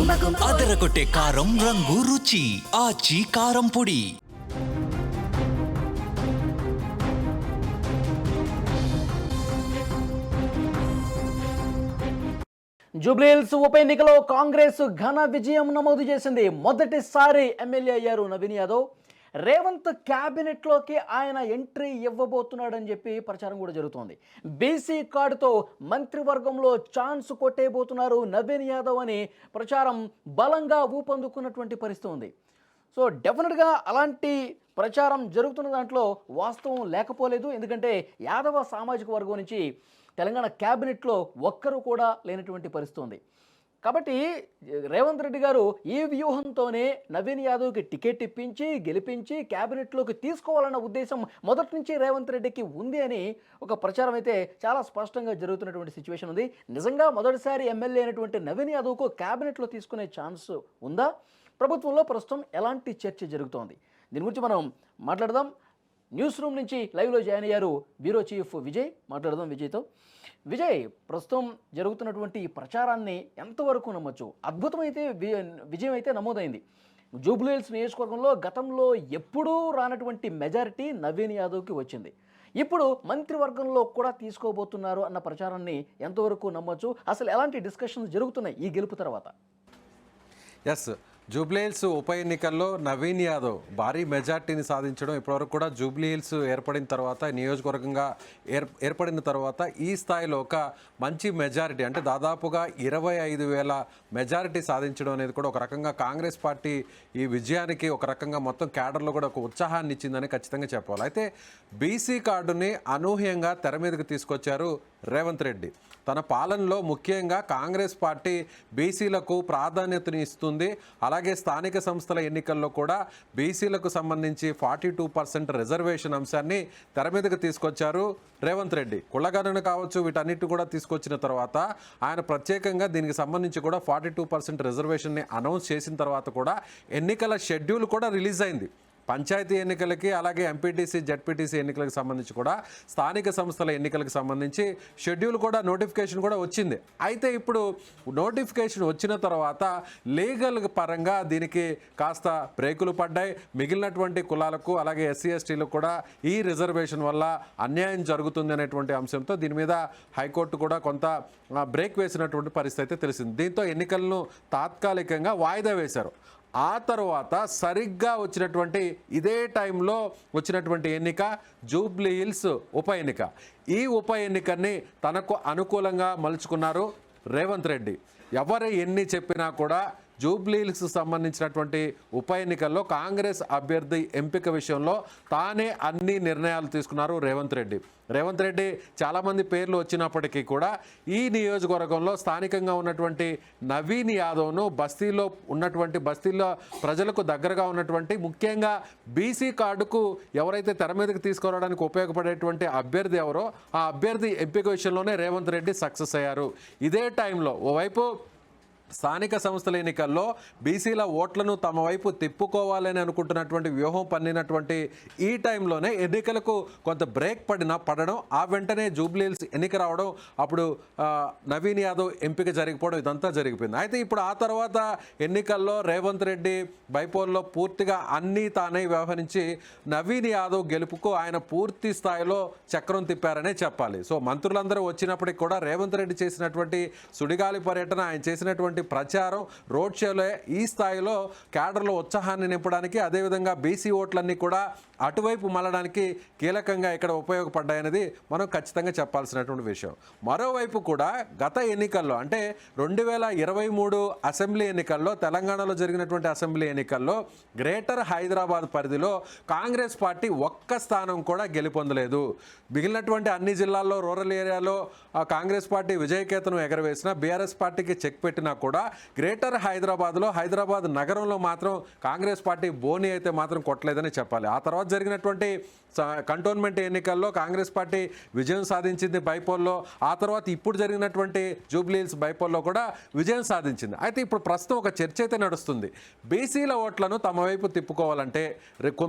అదరగొట్టే కారం రంగు రుచి ఆచి కారం పొడి. జూబ్లీహిల్స్ ఉప ఎన్నికలో కాంగ్రెస్ ఘన విజయం నమోదు చేసింది. మొదటిసారి ఎమ్మెల్యే అయ్యారు నవీన్ యాదవ్. రేవంత్ క్యాబినెట్లోకి ఆయన ఎంట్రీ ఇవ్వబోతున్నాడని చెప్పి ప్రచారం కూడా జరుగుతోంది. బీసీ కార్డుతో మంత్రివర్గంలో ఛాన్స్ కొట్టేయబోతున్నారు నవీన్ యాదవ్ అని ప్రచారం బలంగా ఊపందుకున్నటువంటి పరిస్థితి ఉంది. సో డెఫినెట్గా అలాంటి ప్రచారం జరుగుతున్న దాంట్లో వాస్తవం లేకపోలేదు. ఎందుకంటే యాదవ సామాజిక వర్గం నుంచి తెలంగాణ క్యాబినెట్లో ఒక్కరు కూడా లేనటువంటి పరిస్థితి ఉంది. కాబట్టి రేవంత్ రెడ్డి గారు ఈ వ్యూహంతోనే నవీన్ యాదవ్కి టికెట్ ఇప్పించి గెలిపించి క్యాబినెట్లోకి తీసుకోవాలన్న ఉద్దేశం మొదటి నుంచి రేవంత్ రెడ్డికి ఉంది అని ఒక ప్రచారం అయితే చాలా స్పష్టంగా జరుగుతున్నటువంటి సిచ్యువేషన్ ఉంది. నిజంగా మొదటిసారి ఎమ్మెల్యే అయినటువంటి నవీన్ యాదవ్కు క్యాబినెట్లో తీసుకునే ఛాన్స్ ఉందా? ప్రభుత్వంలో ప్రస్తుతం ఎలాంటి చర్చ జరుగుతోంది? దీని గురించి మనం మాట్లాడదాం. న్యూస్ రూమ్ నుంచి లైవ్లో జాయిన్ అయ్యారు బ్యూరో చీఫ్ విజయ్. మాట్లాడదాం విజయ్తో. విజయ్, ప్రస్తుతం జరుగుతున్నటువంటి ఈ ప్రచారాన్ని ఎంతవరకు నమ్మొచ్చు? అద్భుతమైతే విజయం అయితే నమోదైంది. జూబ్లీహిల్స్ నియోజకవర్గంలో గతంలో ఎప్పుడూ రానటువంటి మెజారిటీ నవీన్ యాదవ్కి వచ్చింది. ఇప్పుడు మంత్రివర్గంలో కూడా తీసుకోబోతున్నారు అన్న ప్రచారాన్ని ఎంతవరకు నమ్మొచ్చు? అసలు ఎలాంటి డిస్కషన్స్ జరుగుతున్నాయి ఈ గెలుపు తర్వాత? ఎస్, జూబ్లీహిల్స్ ఉప ఎన్నికల్లో నవీన్ యాదవ్ భారీ మెజార్టీని సాధించడం ఇప్పటివరకు కూడా జూబ్లీహిల్స్ ఏర్పడిన తర్వాత నియోజకవర్గంగా ఏర్పడిన తర్వాత ఈ స్థాయిలో ఒక మంచి మెజారిటీ అంటే దాదాపుగా 25,000 మెజారిటీ సాధించడం అనేది కూడా ఒక రకంగా కాంగ్రెస్ పార్టీ ఈ విజయానికి ఒక రకంగా మొత్తం క్యాడర్లో కూడా ఒక ఉత్సాహాన్ని ఇచ్చిందని ఖచ్చితంగా చెప్పాలి. అయితే బీసీ కార్డుని అనూహ్యంగా తెర మీదకి తీసుకొచ్చారు రేవంత్ రెడ్డి. తన పాలనలో ముఖ్యంగా కాంగ్రెస్ పార్టీ బీసీలకు ప్రాధాన్యతని ఇస్తుంది. అలాగే స్థానిక సంస్థల ఎన్నికల్లో కూడా బీసీలకు సంబంధించి 42% రిజర్వేషన్ అంశాన్ని తెర మీదకి తీసుకొచ్చారు రేవంత్ రెడ్డి. కులగణన కావచ్చు, వీటన్నిటి కూడా తీసుకొచ్చిన తర్వాత ఆయన ప్రత్యేకంగా దీనికి సంబంధించి కూడా 42% రిజర్వేషన్ని అనౌన్స్ చేసిన తర్వాత కూడా ఎన్నికల షెడ్యూల్ కూడా రిలీజ్ అయింది. పంచాయతీ ఎన్నికలకి అలాగే ఎంపీటీసీ జెడ్పీటీసీ ఎన్నికలకు సంబంధించి కూడా స్థానిక సంస్థల ఎన్నికలకు సంబంధించి షెడ్యూల్ కూడా నోటిఫికేషన్ కూడా వచ్చింది. అయితే ఇప్పుడు నోటిఫికేషన్ వచ్చిన తర్వాత లీగల్ పరంగా దీనికి కాస్త బ్రేకులు పడ్డాయి. మిగిలినటువంటి కులాలకు అలాగే ఎస్సీ ఎస్టీలకు కూడా ఈ రిజర్వేషన్ వల్ల అన్యాయం జరుగుతుంది అనేటువంటి అంశంతో దీని మీద హైకోర్టు కూడా కొంత బ్రేక్ వేసినటువంటి పరిస్థితి తెలిసింది. దీంతో ఎన్నికలను తాత్కాలికంగా వాయిదా వేశారు. ఆ తర్వాత సరిగ్గా వచ్చినటువంటి ఇదే టైంలో వచ్చినటువంటి ఎన్నిక జూబ్లీహిల్స్ ఉప ఎన్నిక. ఈ ఉప ఎన్నికని తనకు అనుకూలంగా మలుచుకున్నారు రేవంత్ రెడ్డి. ఎవరు ఎన్ని చెప్పినా కూడా జూబ్లీహిల్స్ సంబంధించినటువంటి ఉప ఎన్నికల్లో కాంగ్రెస్ అభ్యర్థి ఎంపిక విషయంలో తానే అన్ని నిర్ణయాలు తీసుకున్నారు రేవంత్ రెడ్డి. రేవంత్ రెడ్డి చాలామంది పేర్లు వచ్చినప్పటికీ కూడా ఈ నియోజకవర్గంలో స్థానికంగా ఉన్నటువంటి నవీన్ యాదవ్ను బస్తీలో ప్రజలకు దగ్గరగా ఉన్నటువంటి ముఖ్యంగా బీసీ కార్డుకు ఎవరైతే తెర మీదకి తీసుకురావడానికి ఉపయోగపడేటువంటి అభ్యర్థి ఎవరో ఆ అభ్యర్థి ఎంపిక విషయంలోనే రేవంత్ రెడ్డి సక్సెస్ అయ్యారు. ఇదే టైంలో ఓవైపు స్థానిక సంస్థల ఎన్నికల్లో బీసీల ఓట్లను తమ వైపు తిప్పుకోవాలని అనుకుంటున్నటువంటి వ్యూహం పన్నినటువంటి ఈ టైంలోనే ఎన్నికలకు కొంత బ్రేక్ పడడం, ఆ వెంటనే జూబ్లీహిల్స్ ఎన్నిక రావడం, అప్పుడు నవీన్ యాదవ్ ఎంపిక జరిగిపోవడం, ఇదంతా జరిగిపోయింది. అయితే ఇప్పుడు ఆ తర్వాత ఎన్నికల్లో రేవంత్ రెడ్డి బైపోల్లో పూర్తిగా అన్నీ తానే వ్యవహరించి నవీన్ యాదవ్ గెలుపుకు ఆయన పూర్తి స్థాయిలో చక్రం తిప్పారనే చెప్పాలి. సో మంత్రులందరూ వచ్చినప్పటికి కూడా రేవంత్ రెడ్డి చేసినటువంటి సుడిగాలి పర్యటన, ఆయన చేసినటువంటి ప్రచారం, రోడ్ షోలో ఈ స్థాయిలో క్యాడర్లో ఉత్సాహాన్ని నింపడానికి, అదేవిధంగా బీసీ ఓట్లన్నీ కూడా అటువైపు మళ్ళడానికి కీలకంగా ఇక్కడ ఉపయోగపడ్డాయనేది మనం ఖచ్చితంగా చెప్పాల్సినటువంటి విషయం. మరోవైపు కూడా గత ఎన్నికల్లో అంటే 2023 అసెంబ్లీ ఎన్నికల్లో, తెలంగాణలో జరిగినటువంటి అసెంబ్లీ ఎన్నికల్లో గ్రేటర్ హైదరాబాద్ పరిధిలో కాంగ్రెస్ పార్టీ ఒక్క స్థానం కూడా గెలుపొందలేదు. మిగిలినటువంటి అన్ని జిల్లాల్లో రూరల్ ఏరియాలో కాంగ్రెస్ పార్టీ విజయకేతనం ఎగరవేసిన, బీఆర్ఎస్ పార్టీకి చెక్ పెట్టినా కూడా గ్రేటర్ హైదరాబాద్లో, హైదరాబాద్ నగరంలో మాత్రం కాంగ్రెస్ పార్టీ బోని అయితే మాత్రం కొట్టలేదని చెప్పాలి. ఆ తర్వాత జరిగినటువంటి కంటోన్మెంట్ ఎన్నికల్లో కాంగ్రెస్ పార్టీ విజయం సాధించింది బైపోల్లో. ఆ తర్వాత ఇప్పుడు జరిగినటువంటి జూబ్లీహిల్స్ బైపోల్లో కూడా విజయం సాధించింది. అయితే ఇప్పుడు ప్రస్తుతం ఒక చర్చ అయితే నడుస్తుంది. బీసీల ఓట్లను తమ వైపు తిప్పుకోవాలంటే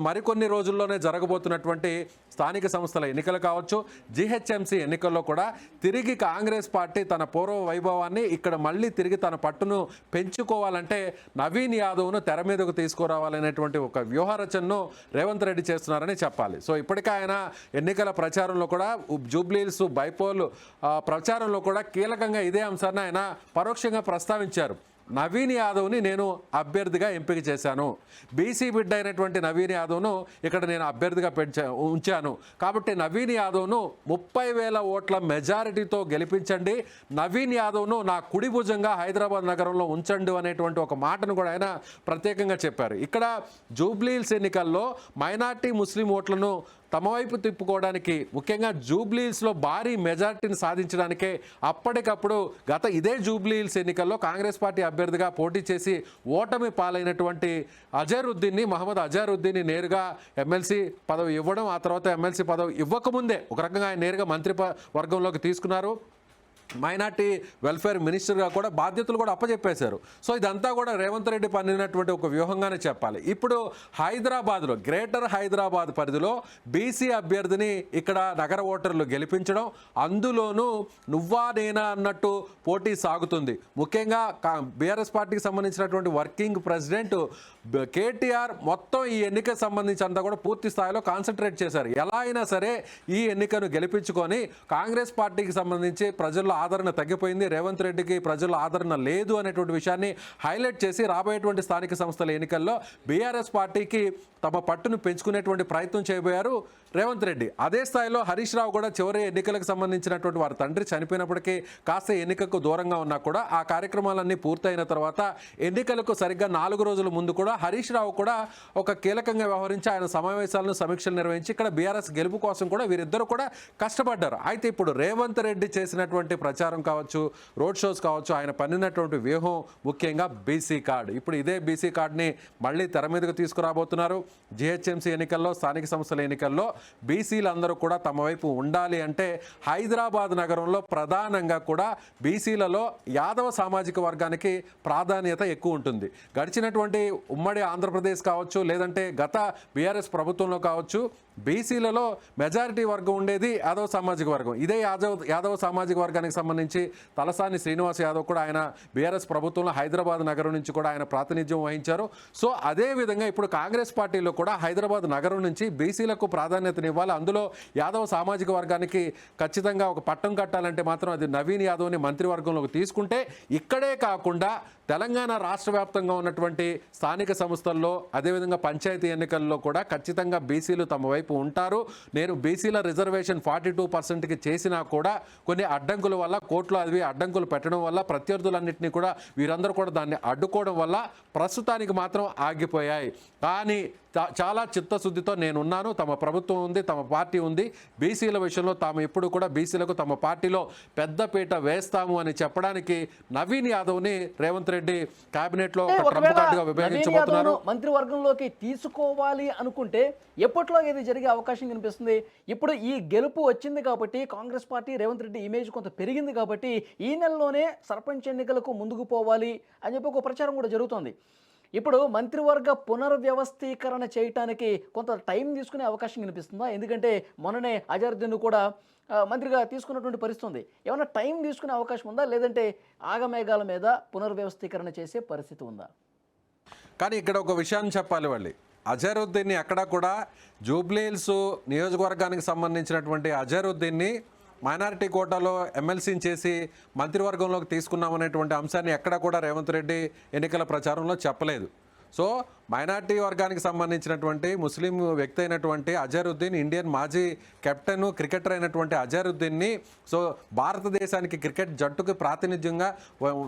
మరికొన్ని రోజుల్లోనే జరగబోతున్నటువంటి స్థానిక సంస్థల ఎన్నికలు కావచ్చు, జీహెచ్ఎంసీ ఎన్నికల్లో కూడా తిరిగి కాంగ్రెస్ పార్టీ తన పూర్వ వైభవాన్ని ఇక్కడ మళ్ళీ తిరిగి తన పట్టును పెంచుకోవాలంటే నవీన్ యాదవ్ను తెర మీదకు తీసుకురావాలనేటువంటి ఒక వ్యూహరచనను రేవంత్ రెడ్డి చేస్తున్నారని చెప్పాలి. సో ఇప్పటికే ఆయన ఎన్నికల ప్రచారంలో కూడా జూబ్లీహిల్స్ బైపోల్ ప్రచారంలో కూడా కీలకంగా ఇదే అంశాన్ని ఆయన పరోక్షంగా ప్రస్తావించారు. నవీన్ యాదవ్ని నేను అభ్యర్థిగా ఎంపిక చేశాను, బీసీ బిడ్డ అయినటువంటి నవీన్ యాదవ్ను ఇక్కడ నేను అభ్యర్థిగా ఉంచాను, కాబట్టి నవీన్ యాదవ్ను 30,000 ఓట్ల మెజారిటీతో గెలిపించండి, నవీన్ యాదవ్ను నా కుడి భుజంగా హైదరాబాద్ నగరంలో ఉంచండి అనేటువంటి ఒక మాటను కూడా ఆయన ప్రత్యేకంగా చెప్పారు. ఇక్కడ జూబ్లీహిల్స్ ఎన్నికల్లో మైనార్టీ ముస్లిం ఓట్లను తమ వైపు తిప్పుకోవడానికి, ముఖ్యంగా జూబ్లీహిల్స్లో భారీ మెజార్టీని సాధించడానికే అప్పటికప్పుడు ఇదే జూబ్లీహిల్స్ ఎన్నికల్లో కాంగ్రెస్ పార్టీ అభ్యర్థిగా పోటీ చేసి ఓటమి పాలైనటువంటి మహమ్మద్ అజారుద్దీన్ని నేరుగా ఎమ్మెల్సీ పదవి ఇవ్వడం, ఆ తర్వాత ఎమ్మెల్సీ పదవి ఇవ్వకముందే ఒక రకంగా ఆయన నేరుగా మంత్రి వర్గంలోకి తీసుకున్నారు. మైనార్టీ వెల్ఫేర్ మినిస్టర్గా కూడా బాధ్యతలు కూడా అప్పచెప్పేశారు. సో ఇదంతా కూడా రేవంత్ రెడ్డి పన్నినటువంటి ఒక వ్యూహంగానే చెప్పాలి. ఇప్పుడు హైదరాబాద్లో, గ్రేటర్ హైదరాబాద్ పరిధిలో బీసీ అభ్యర్థిని ఇక్కడ నగర ఓటర్లు గెలిపించడం, అందులోనూ నువ్వా నేనా అన్నట్టు పోటీ సాగుతుంది. ముఖ్యంగా బీఆర్ఎస్ పార్టీకి సంబంధించినటువంటి వర్కింగ్ ప్రెసిడెంట్ కేటీఆర్ మొత్తం ఈ ఎన్నికకు సంబంధించి అంతా కూడా పూర్తి స్థాయిలో కాన్సన్ట్రేట్ చేశారు. ఎలా అయినా సరే ఈ ఎన్నికను గెలిపించుకొని, కాంగ్రెస్ పార్టీకి సంబంధించి ప్రజల్లో ఆదరణ తగ్గిపోయింది, రేవంత్ రెడ్డికి ప్రజల్లో ఆదరణ లేదు అనేటువంటి విషయాన్ని హైలైట్ చేసి రాబోయేటువంటి స్థానిక సంస్థల ఎన్నికల్లో బీఆర్ఎస్ పార్టీకి తమ పట్టును పెంచుకునేటువంటి ప్రయత్నం చేయబోయారు రేవంత్ రెడ్డి. అదే స్థాయిలో హరీష్ రావు కూడా చివరి ఎన్నికలకు సంబంధించినటువంటి వారి తండ్రి చనిపోయినప్పటికీ కాస్త ఎన్నికకు దూరంగా ఉన్నా కూడా ఆ కార్యక్రమాలన్నీ పూర్తయిన తర్వాత ఎన్నికలకు సరిగ్గా 4 రోజుల ముందు కూడా హరీష్ రావు కూడా ఒక కీలకంగా వ్యవహరించి ఆయన సమావేశాలను సమీక్షలు నిర్వహించి ఇక్కడ బీఆర్ఎస్ గెలుపు కోసం కూడా వీరిద్దరు కూడా కష్టపడ్డారు. అయితే ఇప్పుడు రేవంత్ రెడ్డి చేసినటువంటి ప్రచారం కావచ్చు, రోడ్ షోస్ కావచ్చు, ఆయన పన్నినటువంటి వ్యూహం ముఖ్యంగా బీసీ కార్డు. ఇప్పుడు ఇదే బీసీ కార్డుని మళ్ళీ తెర మీదకు తీసుకురాబోతున్నారు. జిహెచ్ఎంసీ ఎన్నికల్లో, స్థానిక సంస్థల ఎన్నికల్లో బీసీలందరూ కూడా తమ వైపు ఉండాలి అంటే హైదరాబాద్ నగరంలో ప్రధానంగా కూడా బీసీలలో యాదవ సామాజిక వర్గానికి ప్రాధాన్యత ఎక్కువ ఉంటుంది. గడిచినటువంటి ఉమ్మడి ఆంధ్రప్రదేశ్ కావచ్చు, లేదంటే గత బీఆర్ఎస్ ప్రభుత్వంలో కావచ్చు, బీసీలలో మెజారిటీ వర్గం ఉండేది యాదవ సామాజిక వర్గం. ఇదే యాదవ సామాజిక వర్గానికి సంబంధించి తలసాని శ్రీనివాస్ యాదవ్ కూడా ఆయన బీఆర్ఎస్ ప్రభుత్వంలో హైదరాబాద్ నగరం నుంచి కూడా ఆయన ప్రాతినిధ్యం వహించారు. సో అదేవిధంగా ఇప్పుడు కాంగ్రెస్ పార్టీలో కూడా హైదరాబాద్ నగరం నుంచి బీసీలకు ప్రాధాన్యతనివ్వాలి, అందులో యాదవ సామాజిక వర్గానికి ఖచ్చితంగా ఒక పట్టం కట్టాలంటే మాత్రం అది నవీన్ యాదవ్ని మంత్రివర్గంలోకి తీసుకుంటే, ఇక్కడే కాకుండా తెలంగాణ రాష్ట్ర వ్యాప్తంగా ఉన్నటువంటి స్థానిక సంస్థల్లో, అదేవిధంగా పంచాయతీ ఎన్నికల్లో కూడా ఖచ్చితంగా బీసీలు తమ వైపు ఉంటారు. నేను బీసీల రిజర్వేషన్ 42%కి చేసినా కూడా కొన్ని అడ్డంకుల వల్ల, కోర్టులో అవి అడ్డంకులు పెట్టడం వల్ల, ప్రత్యర్థులన్నింటినీ కూడా వీరందరూ కూడా దాన్ని అడ్డుకోవడం వల్ల ప్రస్తుతానికి మాత్రం ఆగిపోయాయి. కానీ చాలా చిత్తశుద్ధితో నేనున్నాను, తమ ప్రభుత్వం ఉంది, తమ పార్టీ ఉంది, బీసీల విషయంలో తాము ఎప్పుడు కూడా బీసీలకు తమ పార్టీలో పెద్దపీట వేస్తాము అని చెప్పడానికి నవీన్ యాదవ్ని రేవంత్ రెడ్డి కేబినెట్లో ఒక ట్రంప్ కార్డుగా విభజించబోతున్నారు. మంత్రివర్గంలోకి తీసుకోవాలి అనుకుంటే ఎప్పట్లో ఇది జరిగే అవకాశం కనిపిస్తుంది. ఇప్పుడు ఈ గెలుపు వచ్చింది కాబట్టి, కాంగ్రెస్ పార్టీ రేవంత్ రెడ్డి ఇమేజ్ కొంత పెరిగింది కాబట్టి ఈ నెలలోనే సర్పంచ్ ఎన్నికలకు ముందుకు పోవాలి అని చెప్పి ఒక ప్రచారం కూడా జరుగుతోంది. ఇప్పుడు మంత్రివర్గ పునర్వ్యవస్థీకరణ చేయటానికి కొంత టైం తీసుకునే అవకాశం కనిపిస్తుందా? ఎందుకంటే మొన్ననే అజరుద్దీన్ కూడా మంత్రిగా తీసుకున్నటువంటి పరిస్థితి ఉంది. ఏమైనా టైం తీసుకునే అవకాశం ఉందా, లేదంటే ఆగమేఘాల మీద పునర్వ్యవస్థీకరణ చేసే పరిస్థితి ఉందా? కానీ ఇక్కడ ఒక విషయాన్ని చెప్పాలి, వాళ్ళు అజరుద్దీన్ని ఎక్కడా కూడా జూబ్లీహిల్స్ నియోజకవర్గానికి సంబంధించినటువంటి అజరుద్దీన్ని మైనారిటీ కోటాలో ఎమ్మెల్సీని చేసి మంత్రివర్గంలోకి తీసుకున్నామనేటువంటి అంశాన్ని ఎక్కడా కూడా రేవంత్ రెడ్డి ఎన్నికల ప్రచారంలో చెప్పలేదు. సో మైనార్టీ వర్గానికి సంబంధించినటువంటి ముస్లిం వ్యక్తి అయినటువంటి అజరుద్దీన్, ఇండియన్ మాజీ కెప్టెన్, క్రికెటర్ అయినటువంటి అజరుద్దీన్ని, సో భారతదేశానికి క్రికెట్ జట్టుకు ప్రాతినిధ్యంగా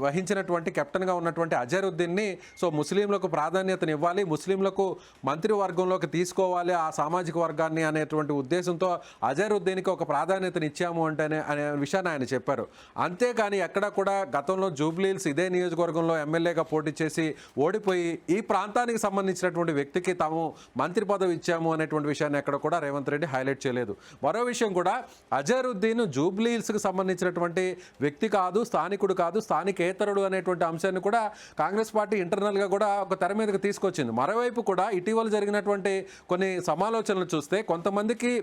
వహించినటువంటి కెప్టెన్గా ఉన్నటువంటి అజరుద్దీన్ని సో ముస్లింలకు ప్రాధాన్యతనివ్వాలి, ముస్లింలకు మంత్రివర్గంలోకి తీసుకోవాలి ఆ సామాజిక వర్గాన్ని అనేటువంటి ఉద్దేశంతో అజరుద్దీన్కి ఒక ప్రాధాన్యతనిచ్చాము అంటే అనే విషయాన్ని ఆయన చెప్పారు. అంతేకాని ఎక్కడా కూడా గతంలో జూబ్లీహిల్స్ ఇదే నియోజకవర్గంలో ఎమ్మెల్యేగా పోటీ చేసి ఓడిపోయి ఈ ప్రాంతానికి సంబంధించినటువంటి వ్యక్తికి తాము మంత్రి పదవి ఇచ్చాము అనేటువంటి విషయాన్ని ఎక్కడ కూడా రేవంత్ రెడ్డి హైలైట్ చేయలేదు. మరో విషయం కూడా, అజరుద్దీన్ జూబ్లీహిల్స్కి సంబంధించినటువంటి వ్యక్తి కాదు, స్థానికుడు కాదు, స్థానికేతరుడు అనేటువంటి అంశాన్ని కూడా కాంగ్రెస్ పార్టీ ఇంటర్నల్గా కూడా ఒక తెర మీదకి తీసుకొచ్చింది. మరోవైపు కూడా ఇటీవల జరిగినటువంటి కొన్ని సమాలోచనలు చూస్తే కొంతమందికి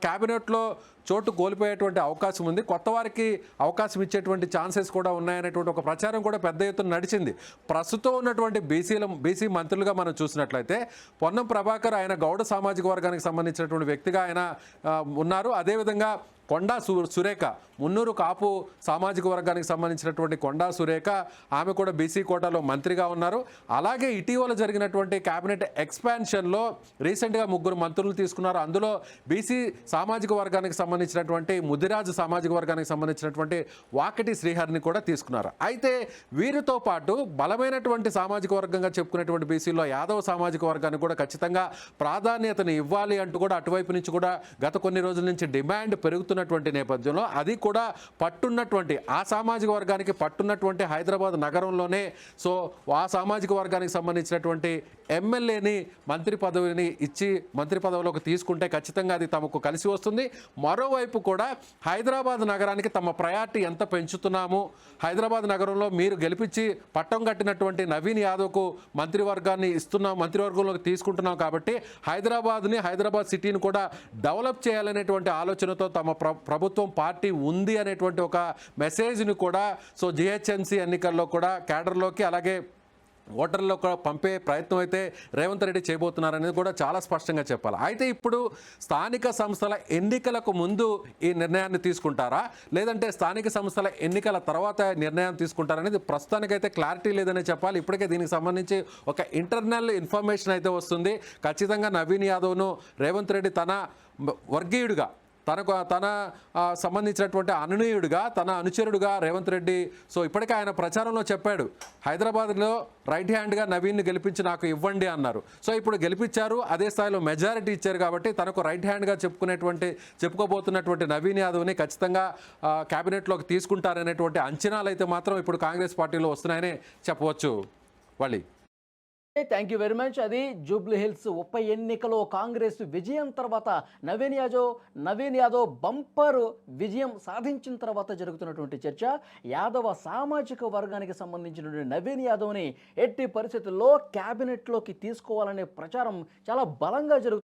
క్యాబినెట్లో చోటు కోల్పోయేటువంటి అవకాశం ఉంది, కొత్త వారికి అవకాశం ఇచ్చేటువంటి ఛాన్సెస్ కూడా ఉన్నాయనేటువంటి ఒక ప్రచారం కూడా పెద్ద ఎత్తున నడిచింది. ప్రస్తుతం ఉన్నటువంటి బీసీ మంత్రులుగా మనం చూసినట్లయితే పొన్నం ప్రభాకర్ ఆయన గౌడ సామాజిక వర్గానికి సంబంధించినటువంటి వ్యక్తిగా ఆయన ఉన్నారు. అదేవిధంగా కొండా సురేఖ మున్నూరు కాపు సామాజిక వర్గానికి సంబంధించినటువంటి కొండా సురేఖ ఆమె కూడా బీసీ కోటాలో మంత్రిగా ఉన్నారు. అలాగే ఇటీవల జరిగినటువంటి కేబినెట్ ఎక్స్పాన్షన్లో రీసెంట్గా 3 మంత్రులు తీసుకున్నారు. అందులో బీసీ సామాజిక వర్గానికి సంబంధించినటువంటి ముదిరాజు సామాజిక వర్గానికి సంబంధించినటువంటి వాకటి శ్రీహరిని కూడా తీసుకున్నారు. అయితే వీరితో పాటు బలమైనటువంటి సామాజిక వర్గంగా చెప్పుకునేటువంటి బీసీలో యాదవ సామాజిక వర్గానికి కూడా ఖచ్చితంగా ప్రాధాన్యతను ఇవ్వాలి అంటూ కూడా అటువైపు నుంచి కూడా గత కొన్ని రోజుల నుంచి డిమాండ్ పెరుగుతున్నటువంటి నేపథ్యంలో అది కూడా పట్టున్నటువంటి ఆ సామాజిక వర్గానికి పట్టున్నటువంటి హైదరాబాద్ నగరంలోనే సో ఆ సామాజిక వర్గానికి సంబంధించినటువంటి ఎమ్మెల్యేని మంత్రి పదవిని ఇచ్చి మంత్రి పదవిలోకి తీసుకుంటే ఖచ్చితంగా అది తమకు కలిసి వస్తుంది. మరోవైపు కూడా హైదరాబాద్ నగరానికి తమ ప్రయారిటీ ఎంత పెంచుతున్నాము, హైదరాబాద్ నగరంలో మీరు గెలిపించి పట్టం కట్టినటువంటి నవీన్ యాదవ్కు మంత్రివర్గాన్ని ఇస్తున్నాం, మంత్రివర్గంలోకి తీసుకుంటున్నాం కాబట్టి హైదరాబాద్ సిటీని కూడా డెవలప్ చేయాలనేటువంటి ఆలోచనతో తమ ప్రభుత్వం పార్టీ ఉంది అనేటువంటి ఒక మెసేజ్ని కూడా సో జిహెచ్ఎంసీ ఎన్నికల్లో కూడా కేడర్లోకి అలాగే ఓటర్లో కూడా పంపే ప్రయత్నం అయితే రేవంత్ రెడ్డి చేయబోతున్నారనేది కూడా చాలా స్పష్టంగా చెప్పాలి. అయితే ఇప్పుడు స్థానిక సంస్థల ఎన్నికలకు ముందు ఈ నిర్ణయాన్ని తీసుకుంటారా, లేదంటే స్థానిక సంస్థల ఎన్నికల తర్వాత నిర్ణయం తీసుకుంటారనేది ప్రస్తుతానికైతే క్లారిటీ లేదనే చెప్పాలి. ఇప్పటికే దీనికి సంబంధించి ఒక ఇంటర్నల్ ఇన్ఫర్మేషన్ అయితే వస్తుంది. ఖచ్చితంగా నవీన్ యాదవ్ను రేవంత్ రెడ్డి తన వర్గీయుడిగా తన సంబంధించినటువంటి అనునీయుడిగా తన అనుచరుడుగా రేవంత్ రెడ్డి సో ఇప్పటికే ఆయన ప్రచారంలో చెప్పాడు, హైదరాబాద్లో రైట్ హ్యాండ్గా నవీన్ని గెలిపించి నాకు ఇవ్వండి అన్నారు. సో ఇప్పుడు గెలిపించారు, అదే స్థాయిలో మెజారిటీ ఇచ్చారు కాబట్టి తనకు రైట్ హ్యాండ్గా చెప్పుకోబోతున్నటువంటి నవీన్ యాదవ్ని ఖచ్చితంగా క్యాబినెట్లోకి తీసుకుంటారనేటువంటి అంచనాలు అయితే మాత్రం ఇప్పుడు కాంగ్రెస్ పార్టీలో వస్తున్నాయని చెప్పవచ్చు. Valli thank you very much. అది జూబ్లీ హిల్స్ ఉప ఎన్నికలో కాంగ్రెస్ విజయం తర్వాత నవీన్ యాదవ్ బంపర్ విజయం సాధించిన తర్వాత జరుగుతున్నటువంటి చర్చ. యాదవ సామాజిక వర్గానికి సంబంధించినటువంటి నవీన్ యాదవ్ని ఎట్టి పరిస్థితుల్లో క్యాబినెట్లోకి తీసుకోవాలనే ప్రచారం చాలా బలంగా జరుగుతుంది.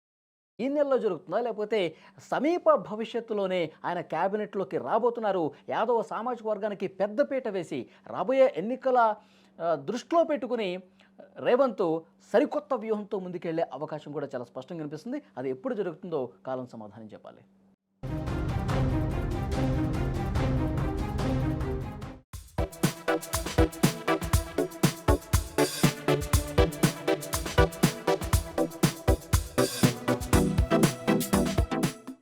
ఈ నెలలో జరుగుతుందా లేకపోతే సమీప భవిష్యత్తులోనే ఆయన క్యాబినెట్లోకి రాబోతున్నారు? యాదవ సామాజిక వర్గానికి పెద్దపీట వేసి రాబోయే ఎన్నికల దృష్టిలో పెట్టుకుని రేవంత్ సరికొత్త వ్యూహంతో ముందుకెళ్లే అవకాశం కూడా చాలా స్పష్టంగా కనిపిస్తుంది. అది ఎప్పుడు జరుగుతుందో కాలం సమాధానం చెప్పాలి.